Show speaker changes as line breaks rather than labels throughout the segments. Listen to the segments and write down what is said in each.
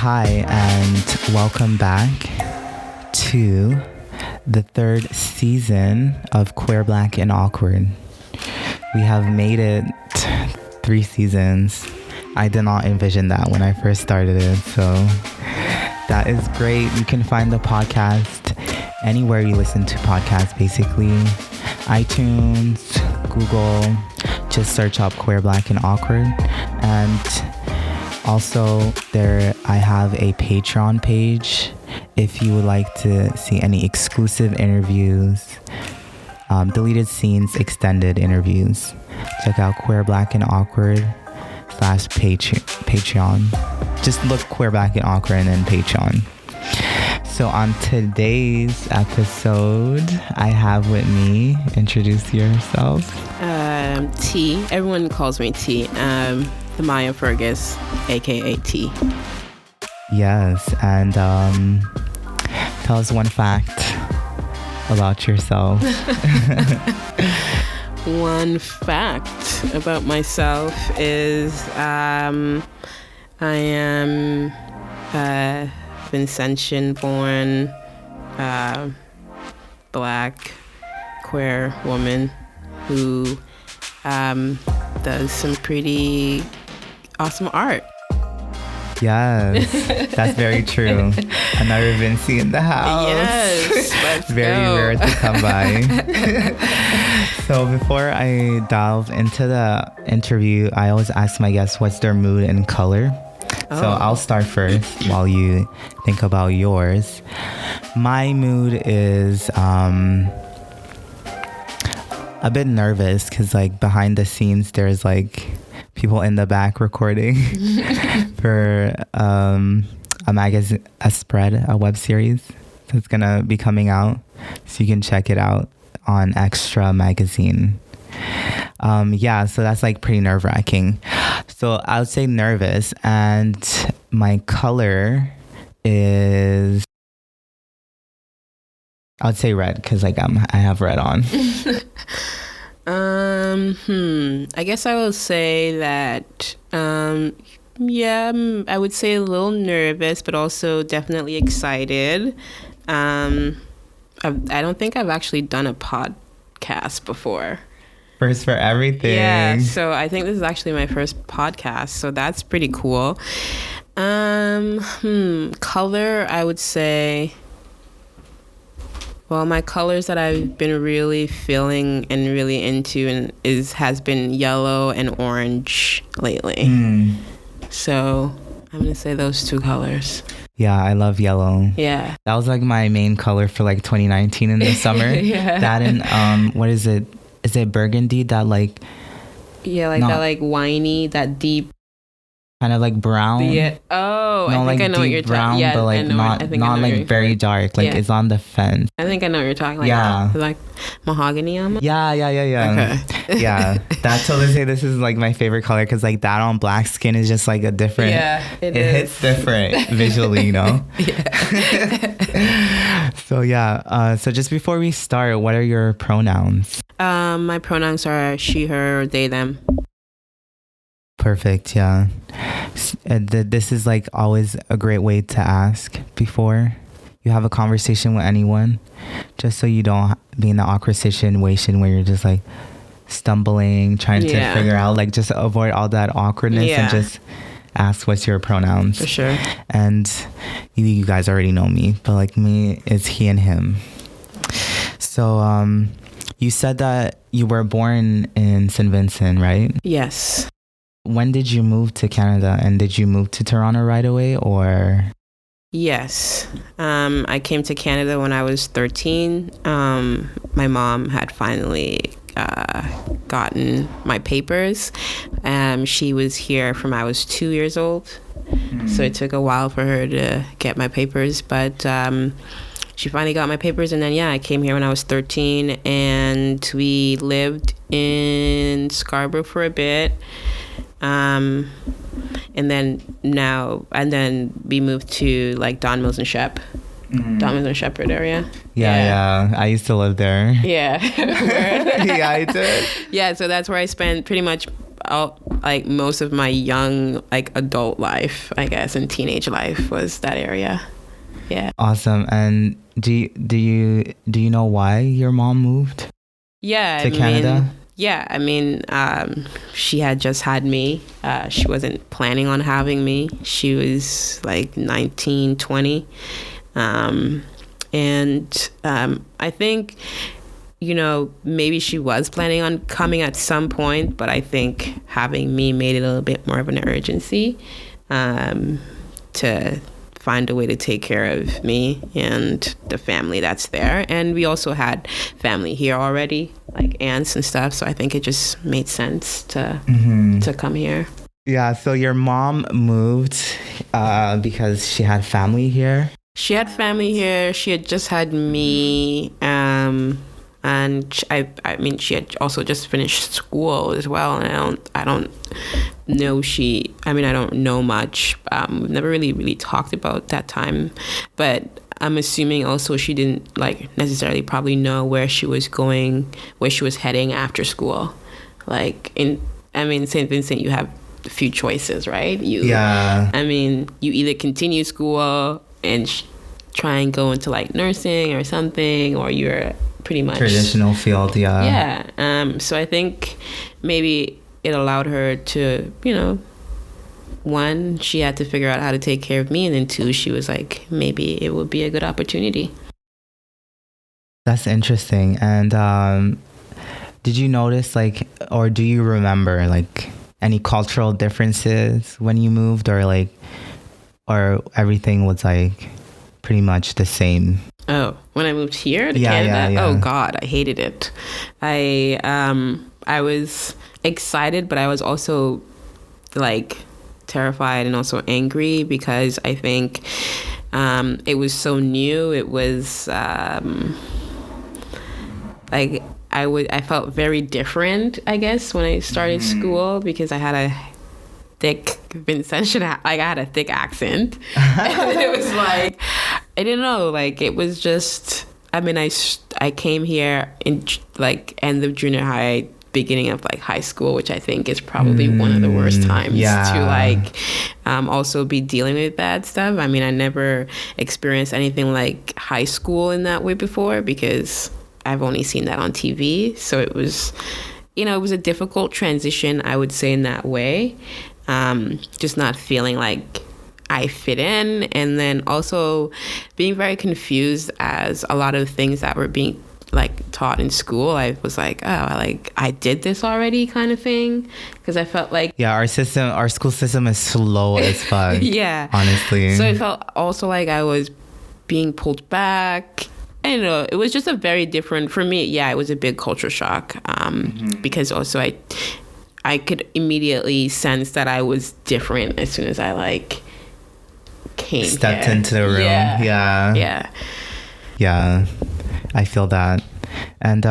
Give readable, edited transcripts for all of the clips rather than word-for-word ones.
Hi, and welcome back to the third season of Queer, Black, and Awkward. We have made it 3 seasons. I did not envision that when I first started it, so that is great. You can find the podcast anywhere you listen to podcasts, basically. iTunes, Google, just search up Queer, Black, and Awkward. And also, I have a Patreon page if you would like to see any exclusive interviews, deleted scenes, extended interviews. Check out Queer, Black, and Awkward / Patreon. Just look Queer, Black, and Awkward and then Patreon. So on today's episode, I have with me, introduce yourself.
T. Everyone calls me T. The Maya Fergus, aka T.
Yes, and tell us one fact about yourself.
One fact about myself is I am Vincentian-born, Black, queer woman who does some pretty awesome art.
Yes, that's very true. Another Vinci in the house.
Yes, let's
very
go.
rare to come by. So before I delve into the interview, I always ask my guests what's their mood and color. So I'll start first while you think about yours. My mood is a bit nervous because like behind the scenes there's like people in the back recording for a magazine, a web series that's gonna be coming out, so you can check it out on Extra magazine. So that's like pretty nerve-wracking. So I would say nervous, and my color is, I would say red because like I have red on.
I guess I will say that I would say a little nervous, but also definitely excited. I don't think I've actually done a podcast before.
First for everything.
Yeah, so I think this is actually my first podcast, so that's pretty cool. Color, I would say, well, my colors that I've been really feeling and really into has been yellow and orange lately. So I'm gonna say those 2 colors.
Yeah, I love yellow.
Yeah,
that was like my main color for like 2019 in the summer.
Yeah.
That and what is it? Is it burgundy? That like
that like winey, that deep
kind of like brown.
Yeah. Oh,
no,
I think
like
I know what you're talking.
Brown,
Yeah,
but like not like very dark. Like it's on the fence.
I think I know what you're talking. Like,
yeah,
like mahogany almost.
Yeah.
Okay.
Yeah, that's totally say this is like my favorite color because like that on black skin is just like a different.
Yeah,
it hits different visually, you know.
Yeah.
So yeah. So just before we start, what are your pronouns?
My pronouns are she, her, they, them.
Perfect. Yeah. This is like always a great way to ask before you have a conversation with anyone, just so you don't be in the awkward situation where you're just like stumbling, trying to figure out, like just avoid all that awkwardness and just ask what's your pronouns.
For sure.
And you guys already know me, but like me, it's he and him. So you said that you were born in St. Vincent, right?
Yes.
When did you move to Canada, and did you move to Toronto right away, or?
Yes. I came to Canada when I was 13. My mom had finally gotten my papers. She was here from I was 2 years old. So it took a while for her to get my papers, but she finally got my papers, and then I came here when I was 13, and we lived in Scarborough for a bit. And then we moved to like Don Mills and Shep. Don Mills and Shepherd area.
Yeah. I used to live there.
Yeah.
Yeah, I did.
Yeah, so that's where I spent pretty much like most of my young like adult life, I guess, and teenage life was that area. Yeah.
Awesome. And do you know why your mom moved?
Yeah.
To Canada?
I mean, she had just had me. She wasn't planning on having me. She was like 19, 20. And I think, you know, maybe she was planning on coming at some point, but I think having me made it a little bit more of an urgency to find a way to take care of me and the family that's there. And we also had family here already, like aunts and stuff. So I think it just made sense to come here.
Yeah. So your mom moved because she had family here?
She had family here. She had just had me. And I mean, she had also just finished school as well. And I don't know I don't know much. We've never really talked about that time, but I'm assuming also she didn't like necessarily probably know where she was going, where she was heading after school. Like St. Vincent, you have a few choices, right? You either continue school and try and go into like nursing or something, or you're pretty much
traditional field.
So I think maybe it allowed her to, you know, one, she had to figure out how to take care of me, and then two, she was like, maybe it would be a good opportunity.
That's interesting. And did you notice like, or do you remember like any cultural differences when you moved, or everything was like pretty much the same?
Oh, when I moved here to Canada?
Yeah.
Oh God, I hated it. I was excited, but I was also like terrified and also angry because I think it was so new. It was like I felt very different, I guess, when I started school, because I had a thick Vincentian, like I had a thick accent. And it was like, I didn't know, like it was just, I mean, I came here in like end of junior high, beginning of like high school, which I think is probably one of the worst times to like also be dealing with that stuff. I mean, I never experienced anything like high school in that way before, because I've only seen that on TV. So it was, you know, it was a difficult transition, I would say, in that way. Just not feeling like I fit in, and then also being very confused as a lot of things that were being like taught in school, I was like, oh, I did this already, kind of thing, because I felt like
our school system is slow as fuck.
Yeah,
honestly.
So it felt also like I was being pulled back. I don't know, it was just a very different, for me, it was a big culture shock, because also I could immediately sense that I was different as soon as I like stepped
into the room. Yeah, I feel that. And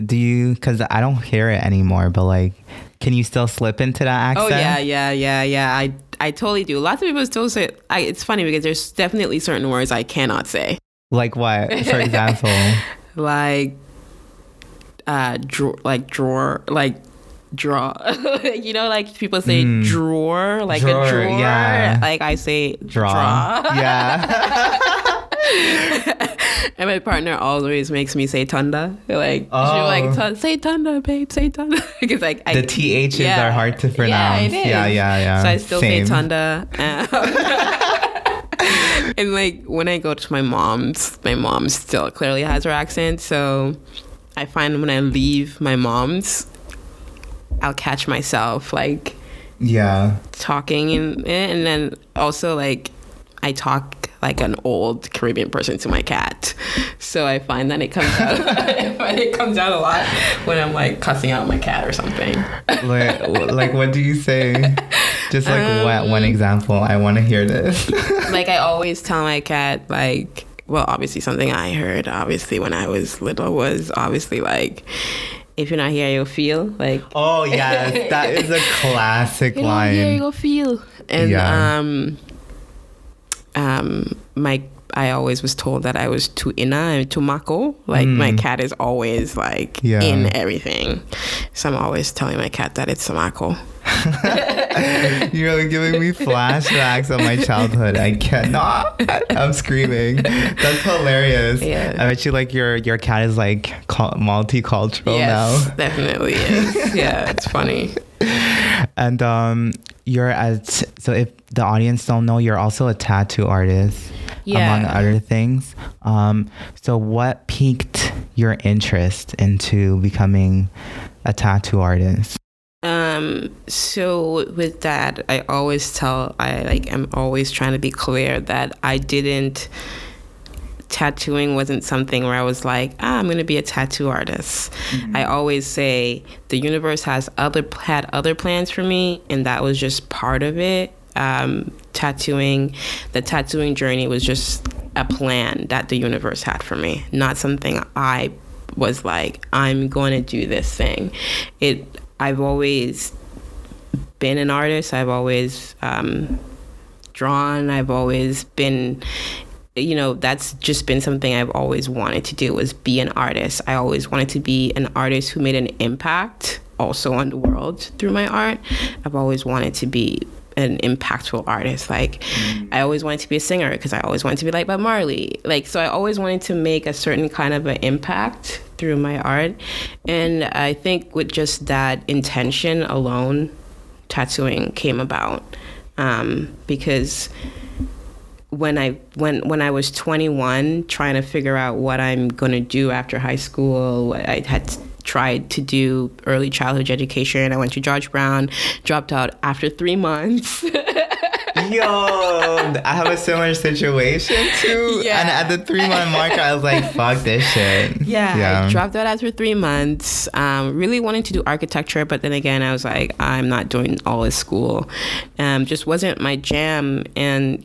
because I don't hear it anymore, but like, can you still slip into that accent?
Oh yeah. I totally do. Lots of people still say it. It's funny because there's definitely certain words I cannot say.
Like what, for example?
like drawer, you know, like people say drawer, like drawer, a drawer. Yeah. Like I say draw.
Yeah.
And my partner always makes me say tunda. Like she'll like say tunda, babe, say tunda. Because like
the THs are hard to pronounce. Yeah.
So I still say tunda. And like when I go to my mom still clearly has her accent. So I find when I leave my mom's, I'll catch myself like talking and then also like I talk like an old Caribbean person to my cat. So I find that it comes out it comes out a lot when I'm like cussing out my cat or something.
like what do you say? Just like one example. I want to hear this.
Like I always tell my cat, like, well, obviously something I heard obviously when I was little was obviously like, if you're not here, you'll feel. Like,
oh yes, that is a classic line.
If you're not here, you'll feel. And I always was told that I was too ina and too mako. Like my cat is always like in everything. So I'm always telling my cat that it's samako.
You're giving me flashbacks of my childhood. I cannot. I'm screaming. That's hilarious.
Yeah.
I bet you like your cat is like multicultural now.
Yes, definitely is. Yeah, it's funny.
And so if the audience don't know, you're also a tattoo artist, among other things. So what piqued your interest into becoming a tattoo artist?
So with that, I'm always trying to be clear that tattooing wasn't something where I was like, I'm going to be a tattoo artist. Mm-hmm. I always say the universe had other plans for me, and that was just part of it. The tattooing journey was just a plan that the universe had for me, not something I was like, I'm going to do this thing. I've always been an artist. I've always drawn. I've always been, that's just been something I've always wanted to do, was be an artist. I always wanted to be an artist who made an impact also on the world through my art. I've always wanted to be an impactful artist. Like I always wanted to be a singer because I always wanted to be like by Marley. So I always wanted to make a certain kind of an impact through my art. And I think with just that intention alone, tattooing came about. Because when I was 21, trying to figure out what I'm going to do after high school, I had tried to do early childhood education. I went to George Brown, dropped out after 3 months.
Yo, I have a similar situation too. Yeah. And at the 3-month mark, I was like, fuck this shit.
Yeah. I dropped out after 3 months. Really wanting to do architecture, but then again, I was like, I'm not doing all this school. Just wasn't my jam. And,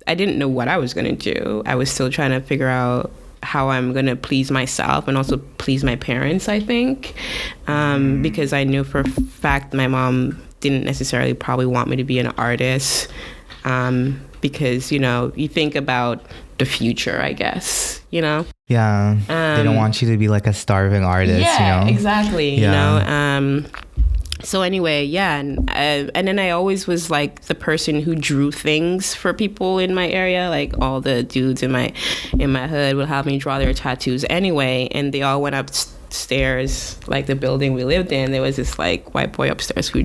I didn't know what I was going to do. I was still trying to figure out how I'm going to please myself and also please my parents, I think. Because I knew for a fact my mom didn't necessarily probably want me to be an artist, because, you think about the future, I guess, Yeah.
They don't want you to be like a starving artist,
Yeah, exactly. So anyway, and then I always was like the person who drew things for people in my area. Like all the dudes in my hood would have me draw their tattoos anyway, and they all went upstairs, like the building we lived in. There was this like white boy upstairs who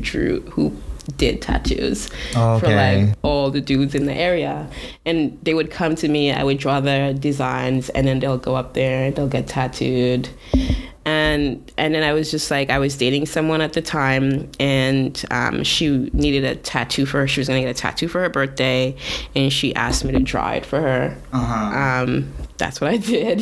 did tattoos for like all the dudes in the area, and they would come to me. I would draw their designs, and then they'll go up there and they'll get tattooed. And then I was just like, I was dating someone at the time, and she needed a tattoo she was going to get a tattoo for her birthday, and she asked me to draw it for her. That's what I did,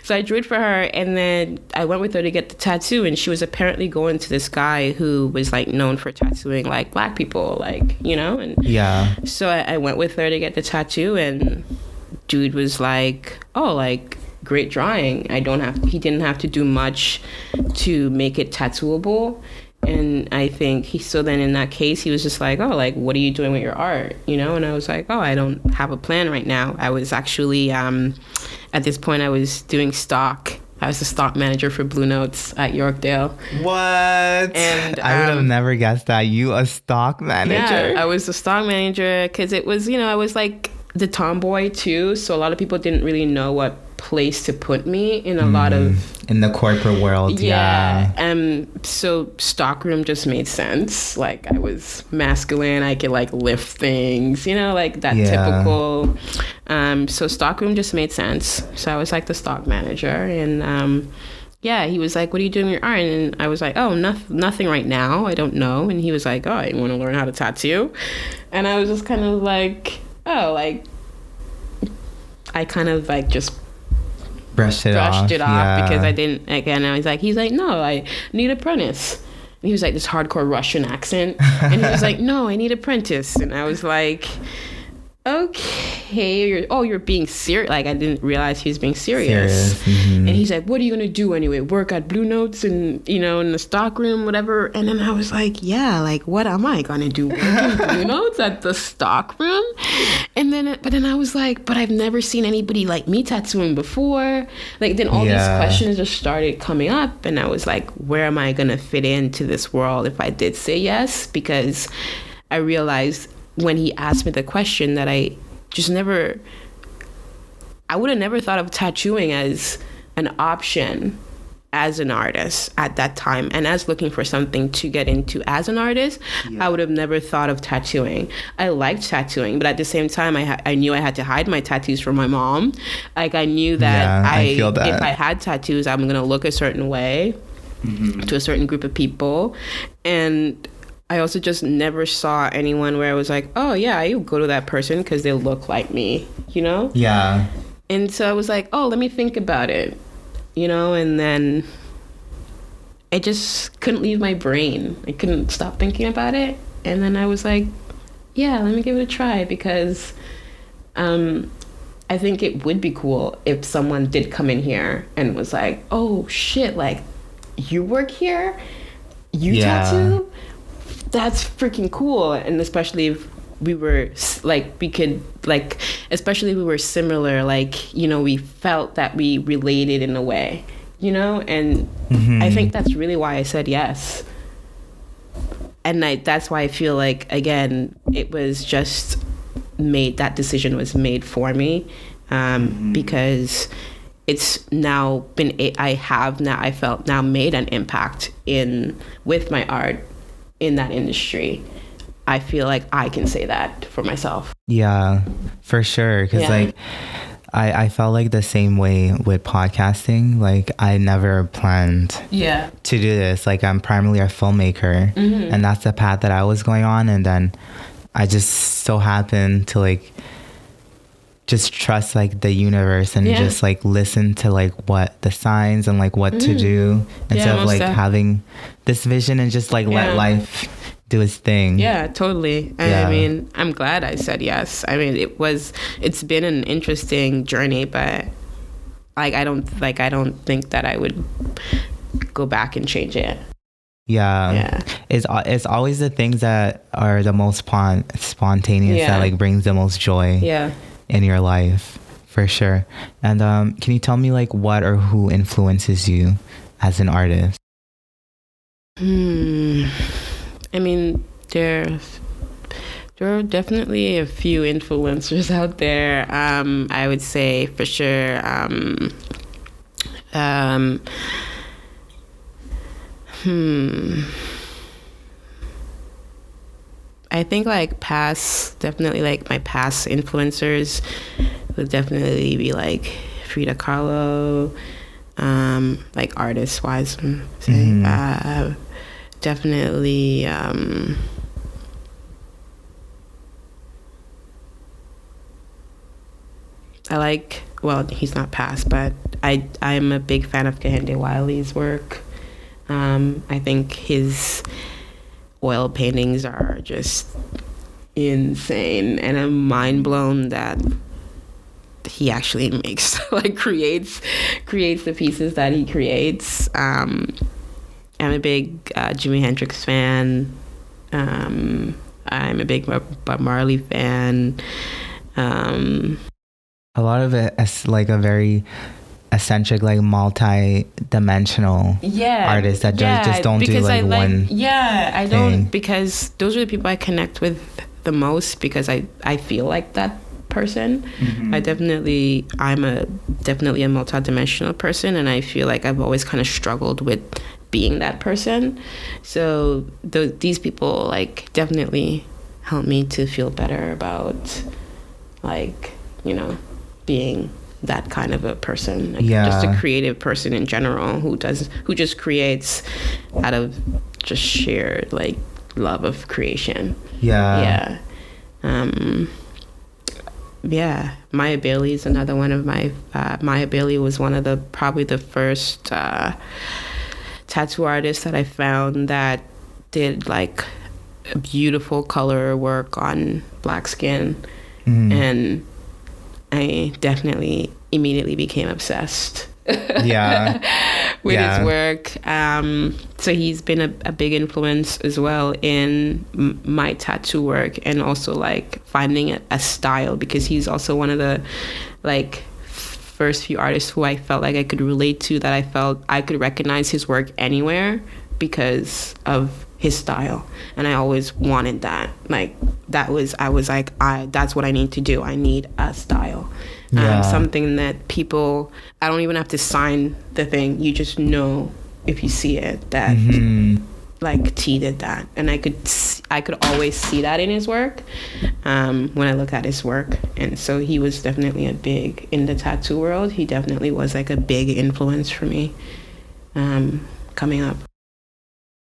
So I drew it for her, and then I went with her to get the tattoo, and she was apparently going to this guy who was like known for tattooing like black people, and so I went with her to get the tattoo, and dude was like, oh, like, great drawing. He didn't have to do much to make it tattooable. And I think then in that case, he was just like, oh, like, what are you doing with your art? And I was like, oh, I don't have a plan right now. I was actually, at this point, I was doing stock. I was the stock manager for Blue Notes at Yorkdale.
What? And I would have never guessed that. You a stock manager?
Yeah, I was a stock manager because it was, I was like the tomboy too. So a lot of people didn't really know what place to put me in a lot of
in the corporate world.
So stockroom just made sense. Like I was masculine, I could like lift things, like that typical. So stockroom just made sense. So I was like the stock manager, and he was like, what are you doing with your art? And I was like, oh, nothing right now, I don't know. And he was like, oh, you want to learn how to tattoo? And I was just kind of like, oh, like I kind of like just brushed it off because I didn't. Again, I was like, he's like, no, I need apprentice. And he was like this hardcore Russian accent, and he was like, no, I need apprentice. And I was like, okay, you're being serious. Like, I didn't realize he was being serious.
Mm-hmm.
And he's like, what are you gonna do anyway? Work at Blue Notes and, in the stock room, whatever. And then I was like, yeah, like, what am I gonna do? Work in Blue Notes at the stock room? But then I was like, but I've never seen anybody like me tattooing before. Like, then all these questions just started coming up, and I was like, where am I gonna fit into this world if I did say yes? Because I realized when he asked me the question that I would have never thought of tattooing as an option as an artist at that time, and as looking for something to get into as an artist. I would have never thought of tattooing. I liked tattooing, but at the same time, I knew I had to hide my tattoos from my mom. Like, I knew that,
I feel that
if I had tattoos, I'm gonna look a certain way to a certain group of people. And I also just never saw anyone where I was like, oh yeah, you go to that person because they look like me,
Yeah.
And so I was like, oh, let me think about it, and then it just couldn't leave my brain. I couldn't stop thinking about it. And then I was like, yeah, let me give it a try, because I think it would be cool if someone did come in here and was like, oh shit, like, you work here? You tattoo? That's freaking cool. And especially if we were especially if we were similar, like, we felt that we related in a way, and I think that's really why I said yes. And that's why I feel like, again, it was just that decision was made for me, because it's now been, I felt now made an impact with my art in that industry. I feel like I can say that for myself.
Yeah, for sure. Because like, I felt like the same way with podcasting. Like, I never planned to do this. Like, I'm primarily a filmmaker, and that's the path that I was going on. And then I just so happened to like just trust like the universe and just like listen to like what the signs and like what to do, instead of like having this vision and just like let life do its thing.
Yeah, totally. I mean, I'm glad I said yes. I mean, it's been an interesting journey, but like, I don't think that I would go back and change it.
Yeah. It's always the things that are the most spontaneous that like brings the most joy in your life, for sure. And can you tell me like what or who influences you as an artist?
I mean, there are definitely a few influencers out there. I would say for sure. I think like definitely like my past influencers would definitely be like Frida Kahlo, like artist wise, definitely I like, well, he's not past, but I'm a big fan of Kehinde Wiley's work. I think his oil paintings are just insane, and I'm mind blown that he actually makes like creates the pieces that he creates. I'm a big Jimi Hendrix fan. I'm a big Bob Marley fan.
A lot of it is like a very eccentric, like multi-dimensional artists that just don't do like one
I
thing.
don't, because those are the people I connect with the most, because I feel like that person. I'm definitely a multi-dimensional person, and I feel like I've always kind of struggled with being that person. So these people like definitely help me to feel better about like, being that kind of a person, like just a creative person in general who just creates out of just sheer like love of creation. Maya Bailey is another one of my Maya Bailey was one of probably the first tattoo artists that I found that did like beautiful color work on black skin. and I definitely immediately became obsessed.
Yeah.
With his work. So he's been a big influence as well in my tattoo work, and also like finding a style, because he's also one of the like first few artists who I felt like I could relate to, that I felt I could recognize his work anywhere because of his style. And I always wanted that. Like I was like, that's what I need to do. I need a style. Something that people, I don't even have to sign the thing. You just know if you see it that like T did that. And I could always see that in his work when I look at his work. And so he was definitely in the tattoo world, he definitely was like a big influence for me coming up.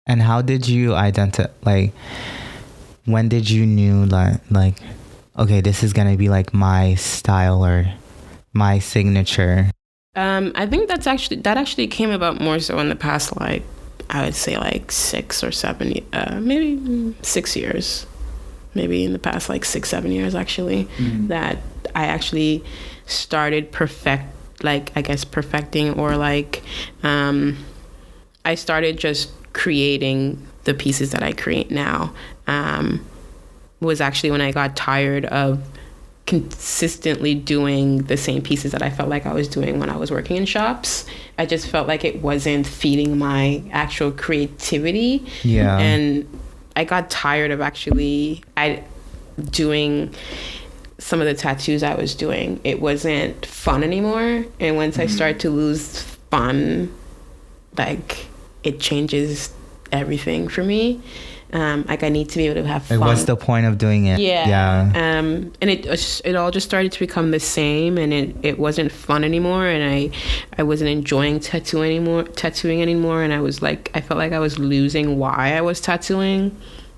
And how did you identify, like, when did you knew that, like, okay, this is gonna be like my style or my signature?
I think that actually came about more so in the past, like, I would say like 6 or 7, maybe 6 years, maybe in the past like 6-7 years actually, that I actually started perfecting, or like I started just creating the pieces that I create now. Was actually when I got tired of consistently doing the same pieces that I felt like I was doing when I was working in shops. I just felt like it wasn't feeding my actual creativity. Yeah. And I got tired of actually doing some of the tattoos I was doing. It wasn't fun anymore. And once I started to lose fun, like, it changes everything for me. Like, I need to be able to have fun.
What's the point of doing it?
Yeah. And it all just started to become the same, and it wasn't fun anymore, and I wasn't enjoying tattooing anymore, and I felt like I was losing why I was tattooing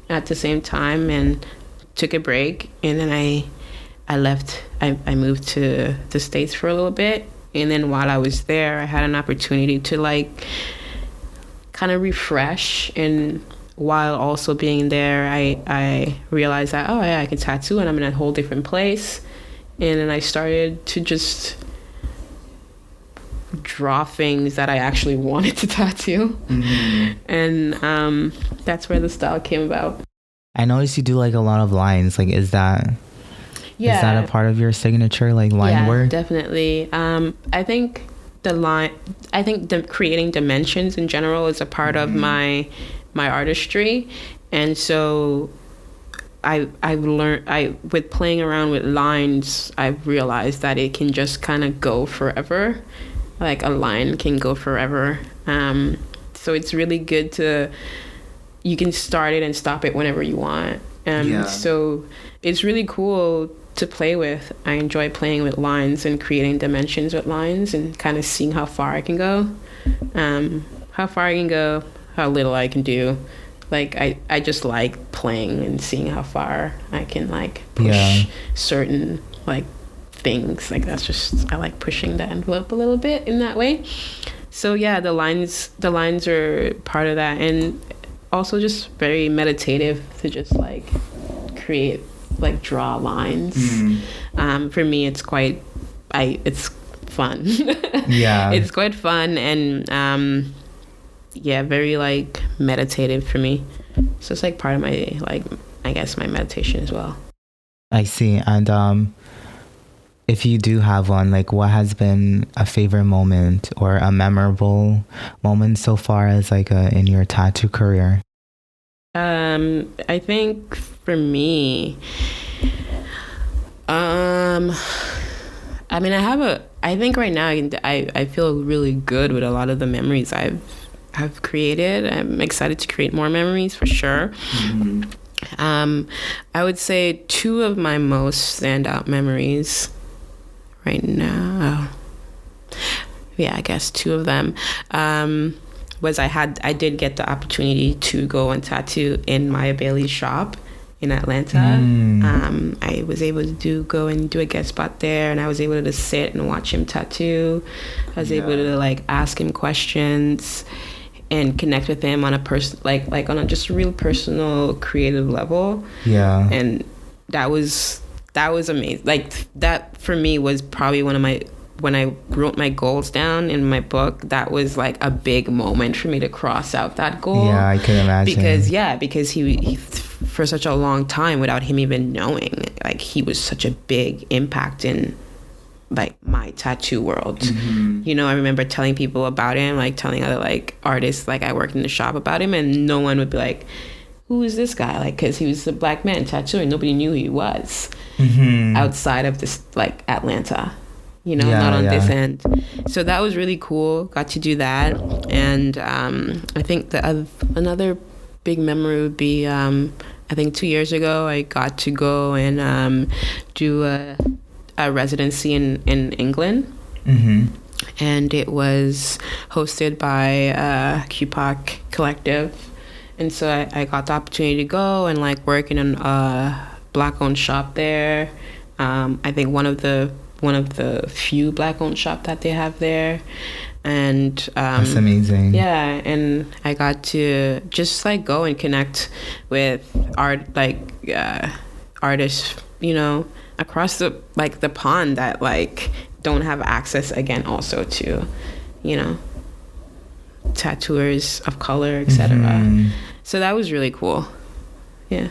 at the same time, and took a break. And then I left. I moved to the States for a little bit, and then while I was there, I had an opportunity to like kind of refresh. And while also being there, I realized that, oh yeah, I can tattoo, and I'm in a whole different place. And then I started to just draw things that I actually wanted to tattoo. And that's where the style came about.
I noticed you do like a lot of lines. Like, is that a part of your signature, like line work?
Definitely. I think the creating dimensions in general is a part of my artistry. And so I've learned, with playing around with lines, I've realized that it can just kind of go forever. Like, a line can go forever. So it's really good you can start it and stop it whenever you want. So it's really cool to play with. I enjoy playing with lines and creating dimensions with lines, and kind of seeing how far I can go, how little I can do. Like, I just like playing and seeing how far I can like push certain like things. Like, that's just, I like pushing the envelope a little bit in that way. So yeah, the lines are part of that, and also just very meditative to just like create, like draw lines. For me, it's it's fun. It's quite fun, and very like meditative for me. So it's like part of my, like, I guess my meditation as well.
I see. And if you do have one, like, what has been a favorite moment or a memorable moment so far as like in your tattoo career?
I think for me, I mean, I think right now I feel really good with a lot of the memories I've created. I'm excited to create more memories for sure. I would say 2 of my most standout memories right now, I guess 2 of them, was I did get the opportunity to go and tattoo in Maya Bailey's shop in Atlanta. I was able to go and do a guest spot there, and I was able to sit and watch him tattoo. I was able to like ask him questions and connect with him on a like on a just real personal, creative level. And that was that was amazing. Like that for me was probably one of my, when I wrote my goals down in my book, that was like a big moment for me to cross out that goal.
Yeah, I can imagine.
Because he for such a long time, without him even knowing, like he was such a big impact in like my tattoo world. You know, I remember telling people about him, like telling other like artists, like I worked in the shop, about him, and no one would be like, who is this guy? Like, because he was a black man tattooing, nobody knew who he was outside of this like Atlanta, you know, not on this end. So that was really cool. Got to do that. And I think another big memory would be, I think 2 years ago, I got to go and do a residency in England. And it was hosted by QPOC Collective. And so I got the opportunity to go and like work in a black-owned shop there. I think one of the few black-owned shop that they have there. And
that's amazing.
Yeah, and I got to just like go and connect with artists, you know, across the pond that like don't have access again also to, you know, tattooers of color, etc. So that was really cool. Yeah.